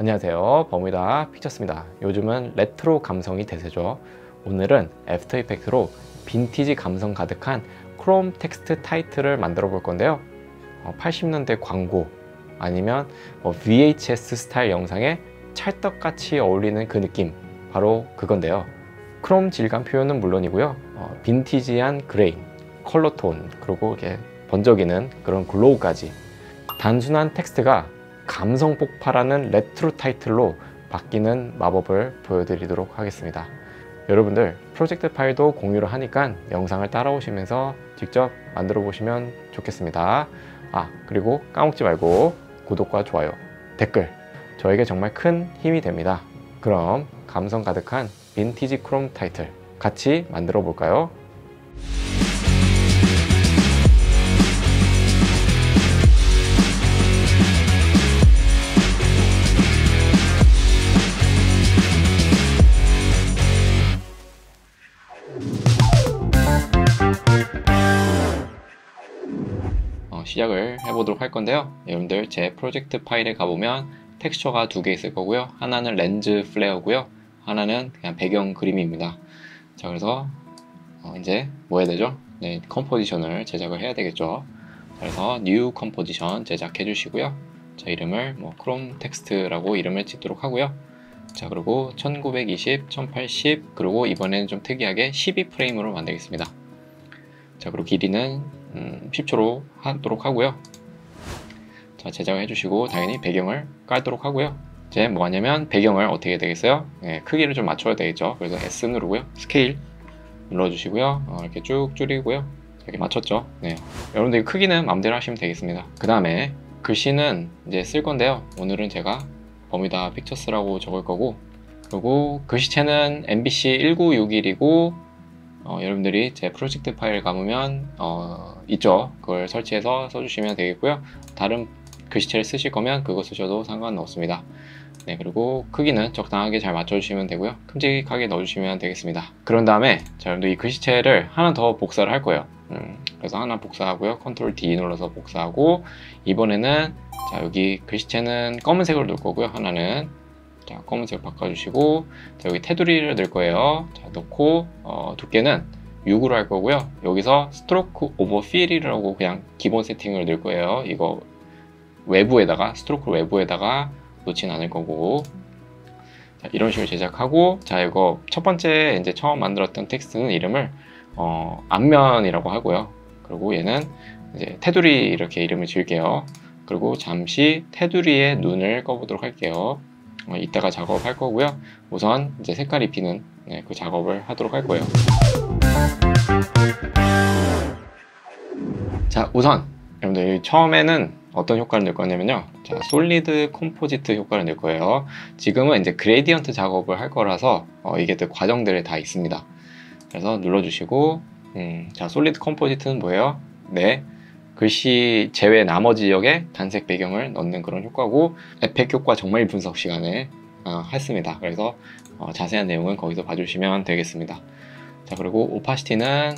안녕하세요, 버뮤다 픽처스입니다. 요즘은 레트로 감성이 대세죠. 오늘은 애프터 이펙트로 빈티지 감성 가득한 크롬 텍스트 타이틀을 만들어 볼 건데요. 80년대 광고 아니면 VHS 스타일 영상에 찰떡같이 어울리는 그 느낌, 바로 그건데요. 크롬 질감 표현은 물론이고요, 빈티지한 그레인, 컬러톤, 그리고 이렇게 번쩍이는 그런 글로우까지, 단순한 텍스트가 감성 폭발하는 레트로 타이틀로 바뀌는 마법을 보여드리도록 하겠습니다. 여러분들 프로젝트 파일도 공유를 하니까 영상을 따라오시면서 직접 만들어 보시면 좋겠습니다. 그리고 까먹지 말고 구독과 좋아요, 댓글, 저에게 정말 큰 힘이 됩니다. 그럼 감성 가득한 빈티지 크롬 타이틀 같이 만들어 볼까요? 시작을 해보도록 할 건데요. 여러분들 제 프로젝트 파일에 가보면 텍스처가 두 개 있을 거고요. 하나는 렌즈 플레어고요. 하나는 그냥 배경 그림입니다. 자, 그래서 이제 뭐 해야 되죠? 네, 컴포지션을 제작을 해야 되겠죠. 그래서 New 컴포지션 제작해 주시고요. 자, 이름을 크롬 텍스트라고 이름을 짓도록 하고요. 자, 그리고 1920, 1080, 그리고 이번에는 좀 특이하게 12프레임으로 만들겠습니다. 자, 그리고 길이는 10초로 하도록 하고요. 자, 제작을 해주시고 당연히 배경을 깔도록 하고요. 이제 뭐 하냐면 배경을 어떻게 해야 되겠어요? 네, 크기를 좀 맞춰야 되겠죠. 그래서 S 누르고요, 스케일 눌러주시고요, 이렇게 쭉 줄이고요. 이렇게 맞췄죠. 네, 여러분들 크기는 마음대로 하시면 되겠습니다. 그 다음에 글씨는 이제 쓸 건데요. 오늘은 제가 버뮤다 픽처스라고 적을 거고, 그리고 글씨체는 MBC 1961이고 여러분들이 제 프로젝트 파일 가보면 있죠. 그걸 설치해서 써주시면 되겠고요. 다른 글씨체를 쓰실 거면 그거 쓰셔도 상관은 없습니다. 네, 그리고 크기는 적당하게 잘 맞춰주시면 되고요. 큼직하게 넣어주시면 되겠습니다. 그런 다음에 자, 여러분들 이 글씨체를 하나 더 복사를 할 거예요. 그래서 하나 복사하고요. 컨트롤 D 눌러서 복사하고, 이번에는 자, 여기 글씨체는 검은색으로 넣을 거고요. 하나는 자, 검은색 바꿔주시고, 자, 여기 테두리를 넣을 거예요. 자, 넣고 두께는 6으로 할 거고요. 여기서 스트로크 오버 필이라고 그냥 기본 세팅을 넣을 거예요. 이거 외부에다가, 스트로크 외부에다가 놓진 않을 거고. 자, 이런 식으로 제작하고, 자, 이거 첫 번째 이제 처음 만들었던 텍스트는 이름을 앞면이라고 하고요. 그리고 얘는 이제 테두리 이렇게 이름을 지을게요. 그리고 잠시 테두리에 눈을 꺼보도록 할게요. 이따가 작업할 거고요. 우선 이제 색깔 입히는 그 작업을 하도록 할 거예요. 자, 우선 여러분들 처음에는 어떤 효과를 넣을 거냐면요. 자, 솔리드 컴포지트 효과를 넣을 거예요. 지금은 이제 그레디언트 작업을 할 거라서 이게 또 과정들이 다 있습니다. 그래서 눌러주시고, 자, 솔리드 컴포지트는 뭐예요? 네, 글씨 제외 나머지 지역에 단색 배경을 넣는 그런 효과고, 에펙 효과 정말 분석 시간에 했습니다. 그래서 자세한 내용은 거기서 봐주시면 되겠습니다. 자, 그리고 오파시티는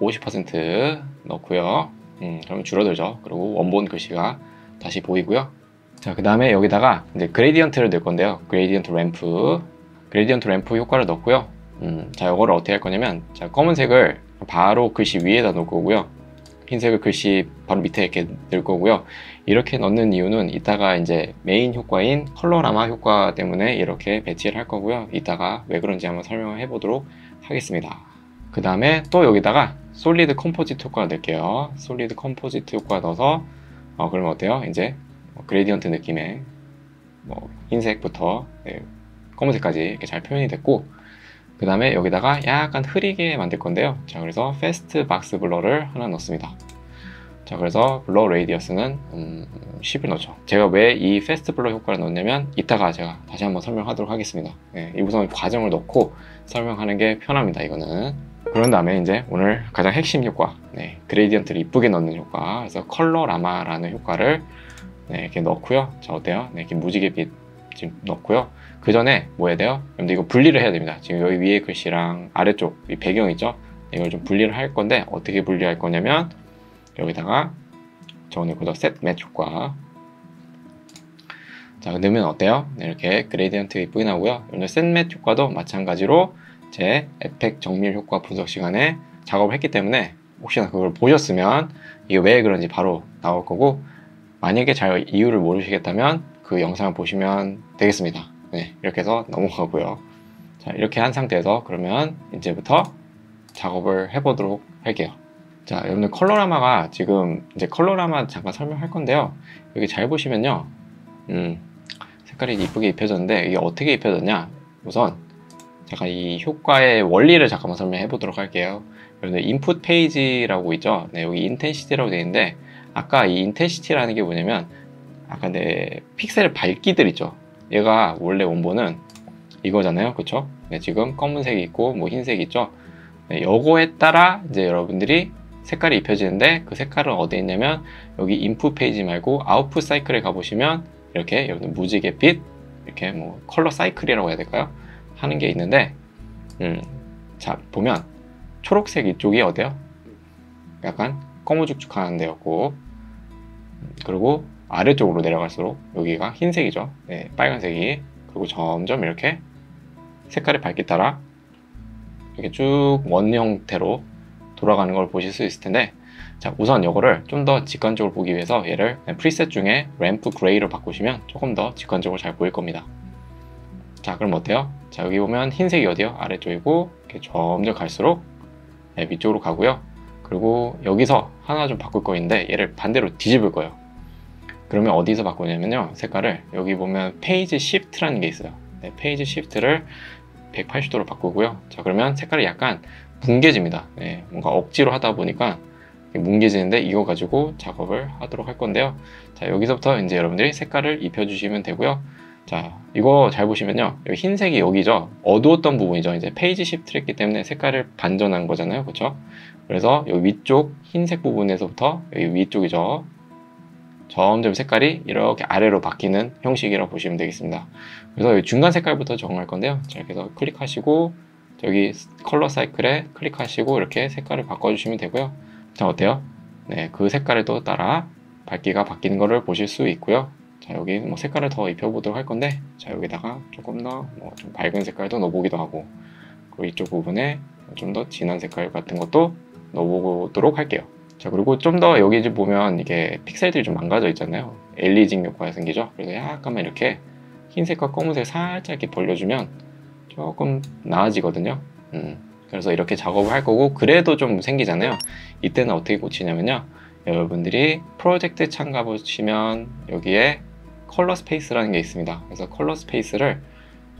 50% 넣고요. 그러면 줄어들죠. 그리고 원본 글씨가 다시 보이고요. 자, 그 다음에 여기다가 이제 그레디언트를 넣을 건데요. 그레디언트 램프 효과를 넣고요. 자, 이거를 어떻게 할 거냐면, 자, 검은색을 바로 글씨 위에다 놓을 거고요. 흰색을 글씨 바로 밑에 이렇게 넣을 거고요. 이렇게 넣는 이유는 이따가 이제 메인 효과인 컬러라마 효과 때문에 이렇게 배치를 할 거고요. 이따가 왜 그런지 한번 설명을 해보도록 하겠습니다. 그 다음에 또 여기다가 솔리드 컴포지트 효과를 넣을게요. 솔리드 컴포지트 효과 넣어서 그러면 어때요? 이제 그레디언트 느낌의 흰색부터 검은색까지 이렇게 잘 표현이 됐고, 그 다음에 여기다가 약간 흐리게 만들 건데요. 자, 그래서 패스트 박스 블러를 하나 넣습니다. 자, 그래서 블러 레이디어스는 10을 넣죠. 제가 왜 이 패스트 블러 효과를 넣었냐면 이따가 제가 다시 한번 설명하도록 하겠습니다. 네, 우선 과정을 넣고 설명하는 게 편합니다, 이거는. 그런 다음에 이제 오늘 가장 핵심 효과, 그레디언트를 이쁘게 넣는 효과, 그래서 컬러 라마라는 효과를 이렇게 넣고요. 자, 어때요? 이렇게 무지개빛 지금 넣고요. 그 전에 뭐 해야 돼요? 여러분들 이거 분리를 해야 됩니다. 지금 여기 위에 글씨랑 아래쪽 이 배경 있죠? 이걸 좀 분리를 할 건데, 어떻게 분리할 거냐면 여기다가 저 오늘 그저 셋 매치 효과, 자, 넣으면 어때요? 네, 이렇게 그레디언트가 이쁘게 나오고요. 오늘 셋맷 효과도 마찬가지로 제 에펙 정밀 효과 분석 시간에 작업을 했기 때문에 혹시나 그걸 보셨으면 이게 왜 그런지 바로 나올 거고, 만약에 잘 이유를 모르시겠다면 그 영상을 보시면 되겠습니다. 네, 이렇게 해서 넘어가고요. 자, 이렇게 한 상태에서 그러면 이제부터 작업을 해보도록 할게요. 자, 여러분들 컬러라마가 지금 이제 컬러라마 잠깐 설명할 건데요. 여기 잘 보시면요, 색깔이 이쁘게 입혀졌는데 이게 어떻게 입혀졌냐? 우선 잠깐 이 효과의 원리를 잠깐만 설명해 보도록 할게요. 여러분들 인풋 페이지라고 있죠? 네, 여기 인텐시티라고 되어 있는데, 아까 이 인텐시티라는 게 뭐냐면 아까 내 픽셀 밝기들 있죠? 얘가 원래 원본은 이거잖아요, 그쵸? 네, 지금 검은색이 있고 뭐 흰색이 있죠? 네, 요거에 따라 이제 여러분들이 색깔이 입혀지는데, 그 색깔은 어디에 있냐면 여기 인풋 페이지 말고 아웃풋 사이클에 가보시면 이렇게 여러분 무지갯빛, 이렇게 뭐 컬러 사이클이라고 해야 될까요? 하는 게 있는데, 자, 보면 초록색 이쪽이 어때요? 약간 꺼무죽죽하는 데였고, 그리고 아래쪽으로 내려갈수록 여기가 흰색이죠. 네, 빨간색이. 그리고 점점 이렇게 색깔의 밝기 따라 이렇게 쭉 원 형태로 돌아가는 걸 보실 수 있을 텐데, 자, 우선 이거를 좀 더 직관적으로 보기 위해서 얘를 프리셋 중에 램프 그레이로 바꾸시면 조금 더 직관적으로 잘 보일 겁니다. 자, 그럼 어때요? 자, 여기 보면 흰색이 어디요? 아래쪽이고, 이렇게 점점 갈수록 위쪽으로 가고요. 그리고 여기서 하나 좀 바꿀 거인데 얘를 반대로 뒤집을 거예요. 그러면 어디서 바꾸냐면요, 색깔을 여기 보면 페이지 시프트라는 게 있어요. 네, 페이지 시프트를 180도로 바꾸고요. 자, 그러면 색깔이 약간 뭉개집니다. 네, 뭔가 억지로 하다 보니까 뭉개지는데, 이거 가지고 작업을 하도록 할 건데요. 자, 여기서부터 이제 여러분들이 색깔을 입혀주시면 되고요. 자, 이거 잘 보시면요, 여기 흰색이 여기죠. 어두웠던 부분이죠. 이제 페이지 시프트를 했기 때문에 색깔을 반전한 거잖아요, 그렇죠? 그래서 여기 위쪽 흰색 부분에서부터 여기 위쪽이죠, 점점 색깔이 이렇게 아래로 바뀌는 형식이라고 보시면 되겠습니다. 그래서 여기 중간 색깔부터 적응할 건데요. 자, 이렇게 해서 클릭하시고 저기 컬러 사이클에 클릭하시고 이렇게 색깔을 바꿔주시면 되고요. 자, 어때요? 네, 그 색깔에 또 따라 밝기가 바뀌는 거를 보실 수 있고요. 자, 여기 뭐 색깔을 더 입혀보도록 할 건데, 자, 여기다가 조금 더 뭐 좀 밝은 색깔도 넣어보기도 하고, 그리고 이쪽 부분에 좀 더 진한 색깔 같은 것도 넣어보도록 할게요. 자, 그리고 좀 더 여기 이제 보면 이게 픽셀들이 좀 망가져 있잖아요. 엘리징 효과가 생기죠. 그래서 약간만 이렇게 흰색과 검은색 살짝 이렇게 벌려주면 조금 나아지거든요. 그래서 이렇게 작업을 할 거고, 그래도 좀 생기잖아요. 이때는 어떻게 고치냐면요, 여러분들이 프로젝트 창 가보시면 여기에 컬러 스페이스라는 게 있습니다. 그래서 컬러 스페이스를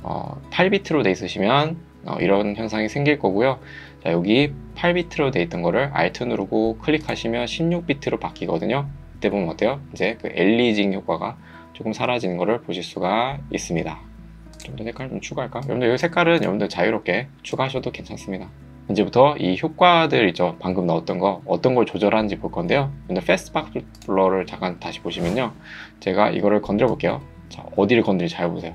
8비트로 돼 있으시면 이런 현상이 생길 거고요. 자, 여기 8비트로 돼 있던 거를 Alt 누르고 클릭하시면 16비트로 바뀌거든요. 이때 보면 어때요? 이제 그 엘리징 효과가 조금 사라지는 거를 보실 수가 있습니다. 좀 더 색깔 좀 추가할까? 여러분들 이 색깔은 여러분들 자유롭게 추가하셔도 괜찮습니다. 이제부터 이 효과들 있죠, 방금 넣었던 거 어떤 걸 조절하는지 볼 건데요. 여러분들 패스트박스 블러를 잠깐 다시 보시면요, 제가 이거를 건드려 볼게요. 자, 어디를 건드릴지 잘 보세요.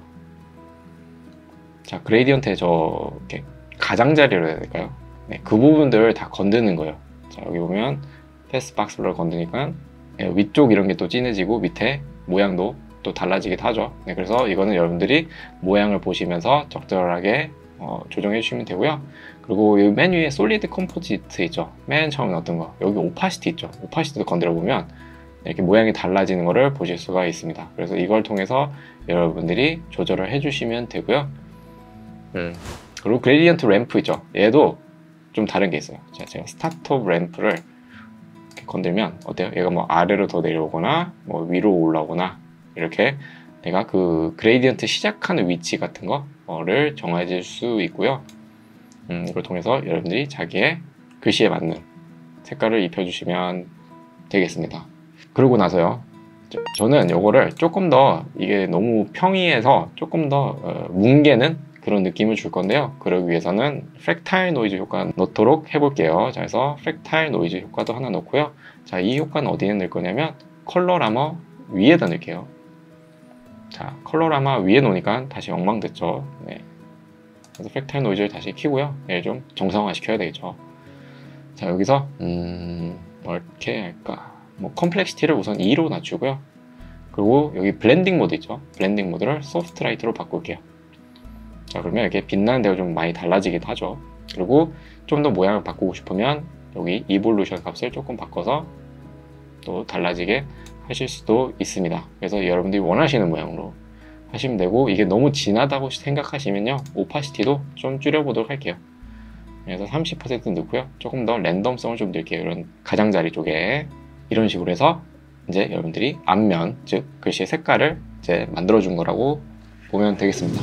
자, 그레이디언트의 저 이렇게 가장자리로 해야 될까요? 네, 그 부분들을 다 건드는 거예요. 자, 여기 보면 패스트박스 블러를 건드니까 위쪽 이런 게 또 진해지고 밑에 모양도 또 달라지기도 하죠. 네, 그래서 이거는 여러분들이 모양을 보시면서 적절하게 조정해 주시면 되고요. 그리고 이 맨 위에 솔리드 컴포지트 있죠, 맨 처음에 넣었던 거, 여기 오파시티 있죠, 오파시티도 건드려 보면 이렇게 모양이 달라지는 것을 보실 수가 있습니다. 그래서 이걸 통해서 여러분들이 조절을 해 주시면 되고요. 그리고 그레디언트 램프 있죠, 얘도 좀 다른 게 있어요. 자, 제가 스타트 램프를 이렇게 건들면 어때요? 얘가 뭐 아래로 더 내려오거나 뭐 위로 올라오거나, 이렇게 내가 그 그레디언트 시작하는 위치 같은 거를 정해줄 수 있고요. 이걸 통해서 여러분들이 자기의 글씨에 맞는 색깔을 입혀주시면 되겠습니다. 그러고 나서요, 저는 이거를 조금 더, 이게 너무 평이해서 조금 더 뭉개는 그런 느낌을 줄 건데요. 그러기 위해서는 프랙탈 노이즈 효과 넣도록 해볼게요. 자, 그래서 프랙탈 노이즈 효과도 하나 넣고요. 자, 이 효과는 어디에 넣을 거냐면 컬러라머 위에다 넣을게요. 자, 컬러라마 위에 놓으니까 다시 엉망됐죠. 네. 그래서 프랙탈 노이즈를 다시 키고요. 얘를 좀 정상화 시켜야 되겠죠. 자, 여기서 뭐 이렇게 할까? 뭐 컴플렉시티를 우선 2로 낮추고요. 그리고 여기 블렌딩 모드 있죠. 블렌딩 모드를 소프트 라이트로 바꿀게요. 자, 그러면 이렇게 빛나는 데가 좀 많이 달라지기도 하죠. 그리고 좀 더 모양을 바꾸고 싶으면 여기 이볼루션 값을 조금 바꿔서 또 달라지게 하실 수도 있습니다. 그래서 여러분들이 원하시는 모양으로 하시면 되고, 이게 너무 진하다고 생각하시면요, 오파시티도 좀 줄여보도록 할게요. 그래서 30% 넣고요. 조금 더 랜덤성을 좀 넣을게요. 이런 가장자리 쪽에. 이런 식으로 해서 이제 여러분들이 앞면, 즉 글씨의 색깔을 이제 만들어준 거라고 보면 되겠습니다.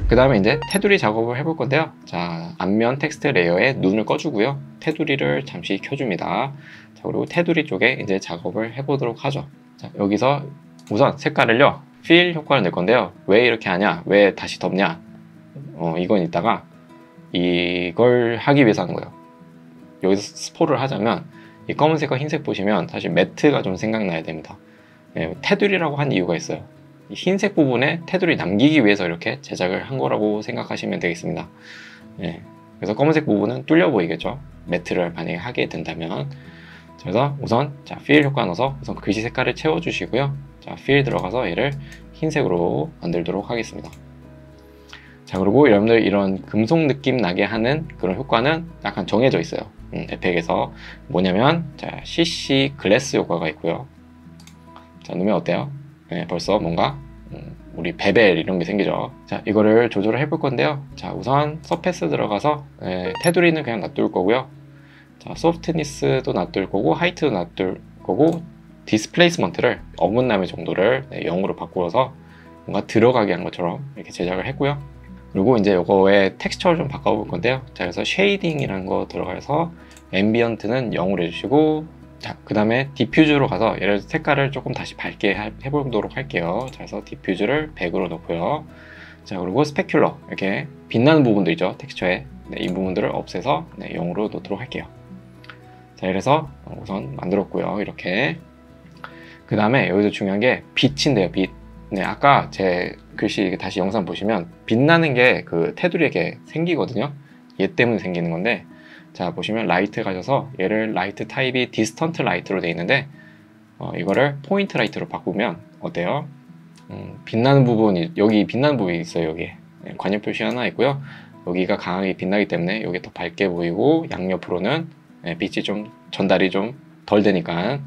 그 다음에 이제 테두리 작업을 해볼 건데요. 자, 앞면 텍스트 레이어에 눈을 꺼주고요. 테두리를 잠시 켜줍니다. 자, 그리고 테두리 쪽에 이제 작업을 해보도록 하죠. 자, 여기서 우선 색깔을요, 필 효과를 낼 건데요. 왜 이렇게 하냐? 왜 다시 덮냐? 이건 이따가 이걸 하기 위해서 하는 거예요. 여기서 스포를 하자면, 이 검은색과 흰색 보시면 사실 매트가 좀 생각나야 됩니다. 네, 테두리라고 한 이유가 있어요. 흰색 부분에 테두리 남기기 위해서 이렇게 제작을 한 거라고 생각하시면 되겠습니다. 네, 그래서 검은색 부분은 뚫려 보이겠죠. 매트를 만약에 하게 된다면. 그래서 우선 자, 필 효과 넣어서 우선 글씨 색깔을 채워주시고요. 자, 필 들어가서 얘를 흰색으로 만들도록 하겠습니다. 자, 그리고 여러분들 이런 금속 느낌 나게 하는 그런 효과는 약간 정해져 있어요. 에펙에서 뭐냐면, 자, CC 글래스 효과가 있고요. 자, 넣으면 어때요? 네, 벌써 뭔가 우리 베벨 이런 게 생기죠. 자, 이거를 조절을 해볼 건데요. 자, 우선 서페스 들어가서 테두리는 그냥 놔둘 거고요. 자, 소프트니스도 놔둘 거고, 하이트도 놔둘 거고, 디스플레이스먼트를 어긋남의 정도를 0으로 바꾸어서 뭔가 들어가게 한 것처럼 이렇게 제작을 했고요. 그리고 이제 요거의 텍스처를 좀 바꿔볼 건데요. 자, 그래서 쉐이딩이라는 거 들어가서 앰비언트는 0으로 해주시고, 자, 그 다음에 디퓨즈로 가서 얘를 색깔을 조금 다시 밝게 해보도록 할게요. 자, 그래서 디퓨즈를 100으로 놓고요. 자, 그리고 스페큘러, 이렇게 빛나는 부분들 있죠, 텍스처에. 네, 이 부분들을 없애서 0으로 놓도록 할게요. 자, 이래서 우선 만들었고요, 이렇게. 그 다음에 여기서 중요한 게 빛인데요, 빛. 네, 아까 제 글씨 다시 영상 보시면 빛나는 게 그 테두리에 생기거든요. 얘 때문에 생기는 건데, 자, 보시면 라이트 가셔서 얘를 라이트 타입이 디스턴트 라이트로 되어 있는데, 이거를 포인트 라이트로 바꾸면 어때요? 빛나는 부분이, 여기 빛나는 부분이 있어요. 여기에 관여 표시 하나 있고요. 여기가 강하게 빛나기 때문에 여기 더 밝게 보이고, 양옆으로는 빛이 좀 전달이 좀 덜 되니까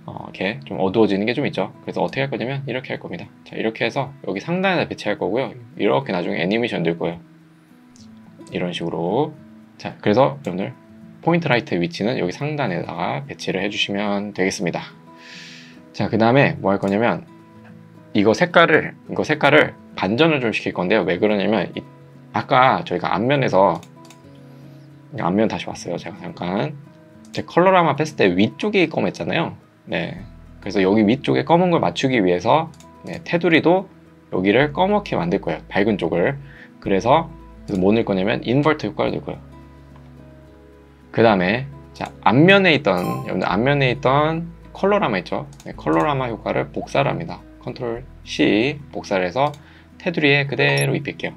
이렇게 좀 어두워지는 게 좀 있죠. 그래서 어떻게 할 거냐면 이렇게 할 겁니다. 자, 이렇게 해서 여기 상단에다 배치할 거고요. 이렇게 나중에 애니메이션 될 거예요. 이런 식으로. 자, 그래서 여러분들 포인트 라이트 위치는 여기 상단에다가 배치를 해주시면 되겠습니다. 자, 그 다음에 뭐 할 거냐면 이거 색깔을 반전을 좀 시킬 건데요. 왜 그러냐면 아까 저희가 앞면에서, 앞면 다시 왔어요. 제가 잠깐 제 컬러라마 뺐을 때 위쪽이 검했잖아요. 네, 그래서 여기 위쪽에 검은 걸 맞추기 위해서 테두리도 여기를 검게 만들 거예요. 밝은 쪽을. 그래서 뭐 넣을 거냐면 인버트 효과를 넣을 거예요. 그 다음에 자, 앞면에 있던 컬러라마 있죠. 네, 컬러라마 효과를 복사를 합니다. 컨트롤 C 복사를 해서 테두리에 그대로 입힐게요.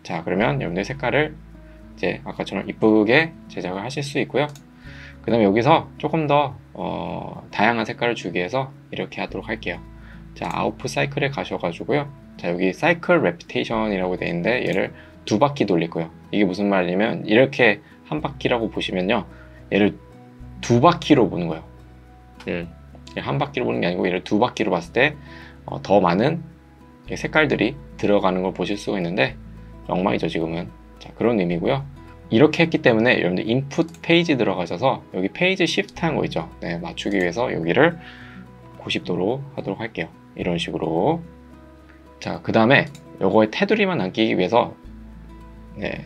자, 그러면 여러분들 색깔을 이제 아까처럼 이쁘게 제작을 하실 수 있고요. 그 다음에 여기서 조금 더 다양한 색깔을 주기 위해서 이렇게 하도록 할게요. 자, 아웃풋 사이클에 가셔가지고요. 자, 여기 사이클 레피테이션이라고 되어 있는데 얘를 2바퀴 돌릴 거예요. 이게 무슨 말이냐면 이렇게 한 바퀴라고 보시면요, 얘를 2바퀴로 보는 거예요. 한 바퀴로 보는 게 아니고 얘를 2바퀴로 봤을 때 더 많은 색깔들이 들어가는 걸 보실 수가 있는데 엉망이죠 지금은. 자, 그런 의미고요. 이렇게 했기 때문에 여러분들 인풋 페이지 들어가셔서 여기 페이지 시프트 한 거 있죠. 네, 맞추기 위해서 여기를 90도로 하도록 할게요. 이런 식으로. 자, 그 다음에 요거의 테두리만 남기기 위해서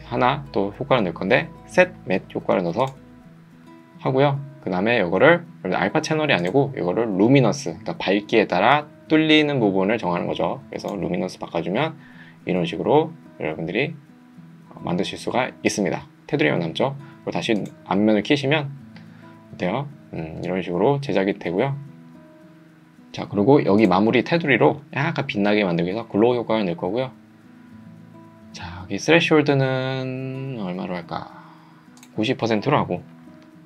하나 또 효과를 넣을 건데 셋 맷 효과를 넣어서 하고요. 그 다음에 이거를 알파 채널이 아니고 이거를 루미너스, 그러니까 밝기에 따라 뚫리는 부분을 정하는 거죠. 그래서 루미너스 바꿔주면 이런 식으로 여러분들이 만드실 수가 있습니다. 테두리만 남죠. 그리고 다시 앞면을 키시면 어때요? 이런 식으로 제작이 되고요. 자, 그리고 여기 마무리 테두리로 약간 빛나게 만들기 위해서 글로우 효과를 넣을 거고요. 자, 여기 스레시홀드는 얼마로 할까? 90%로 하고,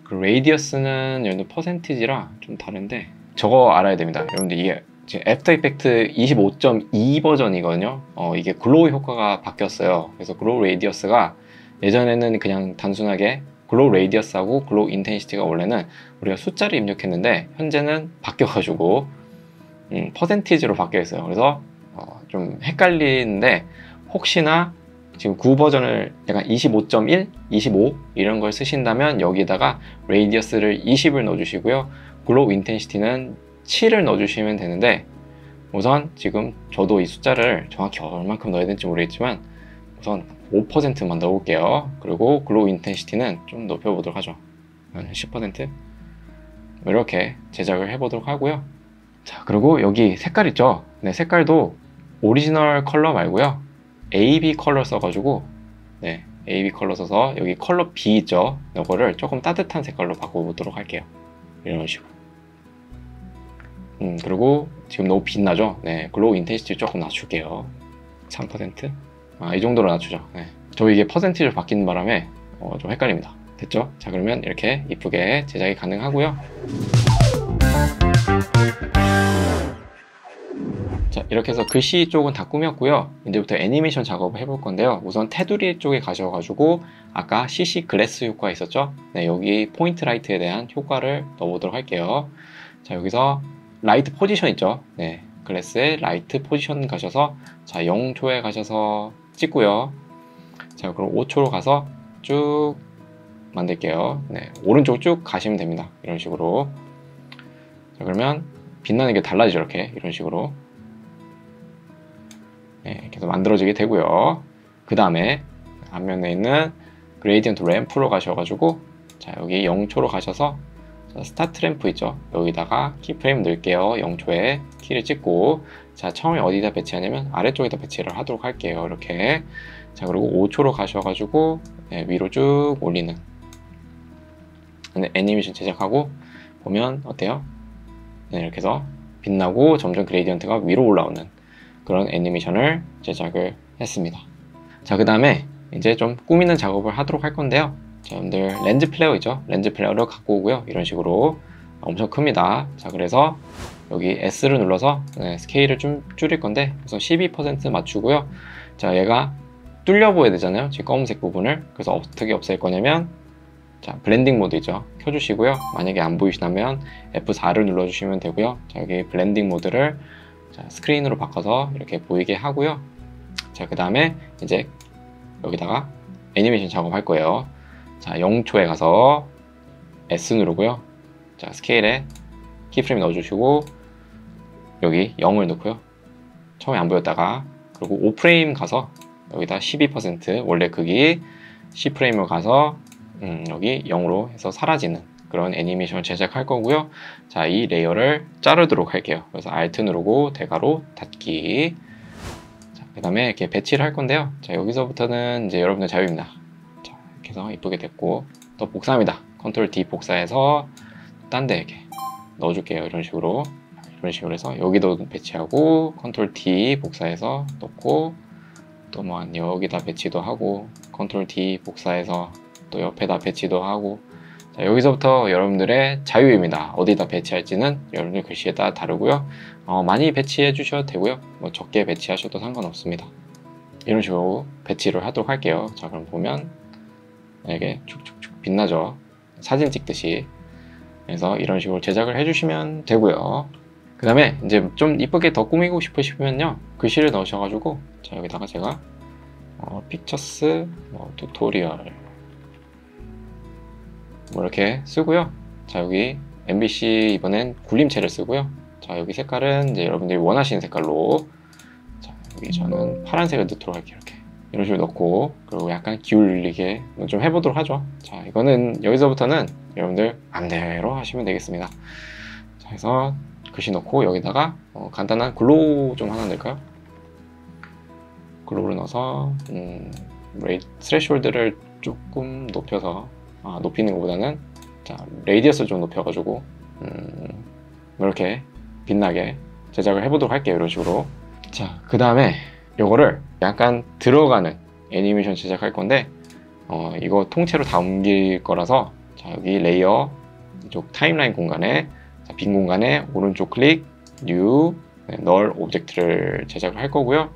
그 레이디어스는 여러분들 퍼센티지라 좀 다른데 저거 알아야 됩니다. 여러분들 이게 지금 애프터 이펙트 25.2 버전이거든요. 이게 글로우 효과가 바뀌었어요. 그래서 글로우 레이디어스가 예전에는 그냥 단순하게 글로우 레이디어스하고 글로우 인텐시티가 원래는 우리가 숫자를 입력했는데 현재는 바뀌어가지고 퍼센티지로 바뀌어 있어요. 그래서 좀 헷갈리는데 혹시나 지금 9 버전을 약간 25.1, 25 이런 걸 쓰신다면 여기다가 레이디어스를 20을 넣어주시고요. 글로우 인텐시티는 7을 넣어주시면 되는데 우선 지금 저도 이 숫자를 정확히 얼만큼 넣어야 될지 모르겠지만 우선 5%만 넣어볼게요. 그리고 글로우 인텐시티는 좀 높여보도록 하죠. 10% 이렇게 제작을 해보도록 하고요. 자, 그리고 여기 색깔 있죠? 네, 색깔도 오리지널 컬러 말고요. AB 컬러 써가지고 네, AB 컬러 써서 여기 컬러 B 있죠? 이거를 조금 따뜻한 색깔로 바꿔보도록 할게요. 이런 식으로. 그리고 지금 너무 빛나죠? 네, 글로우 인텐시티 조금 낮출게요. 3%? 이 정도로 낮추죠. 네. 저 이게 퍼센티지로 바뀌는 바람에 좀 헷갈립니다. 됐죠? 자, 그러면 이렇게 이쁘게 제작이 가능하고요. 자, 이렇게 해서 글씨 쪽은 다 꾸몄고요. 이제부터 애니메이션 작업을 해볼 건데요. 우선 테두리 쪽에 가셔가지고 아까 CC 글래스 효과 있었죠? 네, 여기 포인트 라이트에 대한 효과를 넣어보도록 할게요. 자, 여기서 라이트 포지션 있죠? 네, 글래스에 라이트 포지션 가셔서 자, 0초에 가셔서 찍고요. 자, 그럼 5초로 가서 쭉 만들게요. 네, 오른쪽 쭉 가시면 됩니다. 이런 식으로. 자, 그러면 빛나는 게 달라지죠. 이렇게 이런 식으로. 네, 계속 만들어지게 되고요. 그 다음에 앞면에 있는 그레이디언트 램프로 가셔가지고 자, 여기 0초로 가셔서 자, 스타트 램프 있죠. 여기다가 키프레임 넣을게요. 0초에 키를 찍고 자, 처음에 어디다 배치하냐면 아래쪽에다 배치를 하도록 할게요. 이렇게. 자, 그리고 5초로 가셔가지고 네, 위로 쭉 올리는 애니메이션 제작하고 보면 어때요? 네, 이렇게 해서 빛나고 점점 그레이디언트가 위로 올라오는 그런 애니메이션을 제작을 했습니다. 자, 그 다음에 이제 좀 꾸미는 작업을 하도록 할 건데요. 자, 여러분들 렌즈 플레이어 있죠? 렌즈 플레이어를 갖고 오고요. 이런 식으로 엄청 큽니다. 자, 그래서 여기 S를 눌러서 네, 스케일을 좀 줄일 건데 우선 12% 맞추고요. 자, 얘가 뚫려 보여야 되잖아요. 지금 검은색 부분을. 그래서 어떻게 없앨 거냐면 자, 블렌딩 모드 있죠? 켜주시고요. 만약에 안 보이시다면 F4를 눌러주시면 되고요. 자, 여기 블렌딩 모드를 자, 스크린으로 바꿔서 이렇게 보이게 하고요. 자, 그 다음에 이제 여기다가 애니메이션 작업할 거예요. 자, 0초에 가서 S 누르고요. 자, 스케일에 키프레임 넣어주시고 여기 0을 넣고요. 처음에 안 보였다가 그리고 5프레임 가서 여기다 12% 원래 크기 10프레임을 가서 여기 0으로 해서 사라지는 그런 애니메이션을 제작할 거고요. 자, 이 레이어를 자르도록 할게요. 그래서 Alt 누르고 대괄호 닫기. 자, 그 다음에 이렇게 배치를 할 건데요. 자, 여기서부터는 이제 여러분들 자유입니다. 자, 이렇게 해서 이쁘게 됐고 또 복사합니다. 컨트롤 D 복사해서 딴 데 이렇게 넣어줄게요. 이런 식으로 해서 여기도 배치하고 컨트롤 D 복사해서 넣고 또 뭐 여기다 배치도 하고 컨트롤 D 복사해서 또 옆에다 배치도 하고 자, 여기서부터 여러분들의 자유입니다. 어디다 배치할지는 여러분들 글씨에 따라 다르고요. 많이 배치해 주셔도 되고요. 뭐 적게 배치하셔도 상관없습니다. 이런 식으로 배치를 하도록 할게요. 자, 그럼 보면 이게 축축축 빛나죠. 사진 찍듯이. 그래서 이런 식으로 제작을 해주시면 되고요. 그 다음에 이제 좀 이쁘게 더 꾸미고 싶으시면요, 글씨를 넣으셔가지고 자, 여기다가 제가 픽처스 튜토리얼 뭐 이렇게 쓰고요. 자, 여기 MBC 이번엔 굴림체를 쓰고요. 자, 여기 색깔은 이제 여러분들이 원하시는 색깔로 자, 여기 저는 파란색을 넣도록 할게요. 이렇게 이런 식으로 넣고 그리고 약간 기울이게 좀 해보도록 하죠. 자, 이거는 여기서부터는 여러분들 맘대로 하시면 되겠습니다. 자, 해서 글씨 넣고 여기다가 간단한 글로우 좀 하나 넣을까요? 글로우를 넣어서 스레시홀드를 조금 높여서 높이는 것보다는 자, 레이디어스를 좀 높여가지고 이렇게 빛나게 제작을 해보도록 할게요. 이런 식으로. 자, 그 다음에 요거를 약간 들어가는 애니메이션 제작할 건데 이거 통째로 다 옮길 거라서 자, 자, 여기 레이어 이쪽 타임라인 공간에 빈 공간에 오른쪽 클릭 뉴 널 오브젝트를 제작을 할 거고요.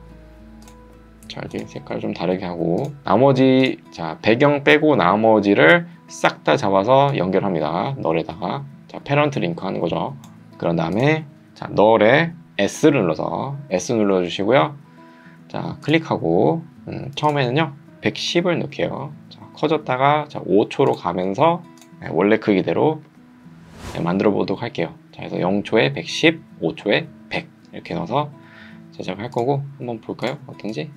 자, 이렇게 색깔 좀 다르게 하고 나머지 자 배경 빼고 나머지를 싹 다 잡아서 연결합니다. 널에다가 자 패런트 링크 하는 거죠. 그런 다음에 자 널에 S를 눌러서 S 눌러주시고요. 자 클릭하고 처음에는요 110을 넣을게요. 자, 커졌다가 자 5초로 가면서 원래 크기대로 만들어 보도록 할게요. 자, 그래서 0초에 110, 5초에 100 이렇게 넣어서 제작을 할 거고 한번 볼까요? 어떤지?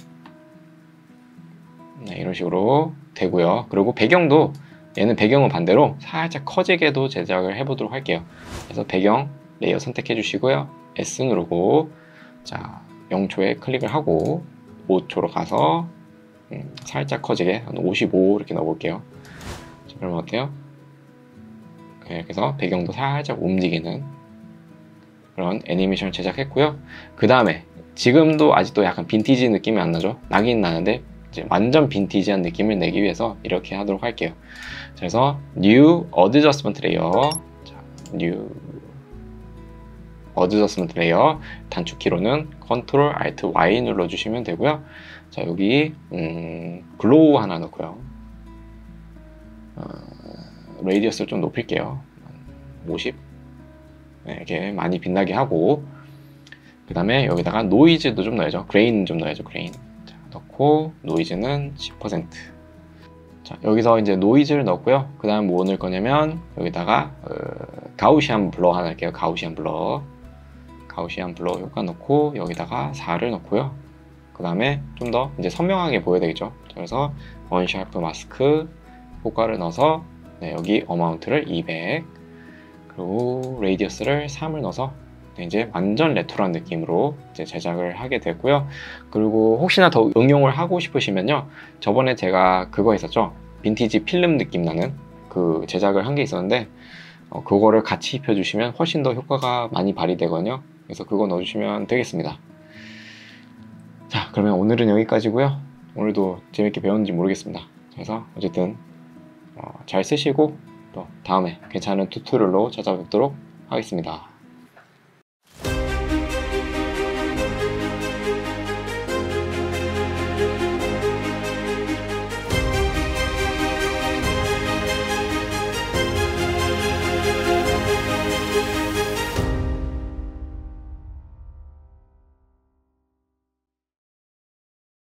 네, 이런 식으로 되고요. 그리고 배경도 얘는 배경은 반대로 살짝 커지게도 제작을 해보도록 할게요. 그래서 배경 레이어 선택해 주시고요. S 누르고 자 0초에 클릭을 하고 5초로 가서 살짝 커지게 한 55 이렇게 넣어볼게요. 자, 그러면 어때요? 네, 이렇게 해서 배경도 살짝 움직이는 그런 애니메이션을 제작했고요. 그 다음에 지금도 아직도 약간 빈티지 느낌이 안 나죠? 나긴 나는데 이제 완전 빈티지한 느낌을 내기 위해서 이렇게 하도록 할게요. 그래서 New Adjustment Layer, 자, New Adjustment Layer 단축키로는 Ctrl Alt Y 눌러주시면 되고요. 자 여기 글로우 하나 넣고요. 레디어스를 좀 높일게요. 50 네, 이렇게 많이 빛나게 하고 그 다음에 여기다가 노이즈도 좀 넣어야죠. 그레인 좀 넣어야죠. 그레인 자, 넣고 노이즈는 10%. 자 여기서 이제 노이즈를 넣고요. 그 다음 뭐 넣을 거냐면 여기다가 가우시안 블러 하나 할게요. 가우시안 블러 효과 넣고 여기다가 4를 넣고요. 그 다음에 좀 더 이제 선명하게 보여야 되겠죠. 그래서 원샤프 마스크 효과를 넣어서 네, 여기 어마운트를 200 그리고 레디어스를 3을 넣어서 이제 완전 레트로한 느낌으로 이제 제작을 하게 됐고요. 그리고 혹시나 더 응용을 하고 싶으시면요, 저번에 제가 그거 있었죠, 빈티지 필름 느낌 나는 그 제작을 한 게 있었는데 그거를 같이 입혀주시면 훨씬 더 효과가 많이 발휘되거든요. 그래서 그거 넣어주시면 되겠습니다. 자 그러면 오늘은 여기까지고요. 오늘도 재밌게 배웠는지 모르겠습니다. 그래서 어쨌든 잘 쓰시고 또 다음에 괜찮은 튜토리얼로 찾아뵙도록 하겠습니다.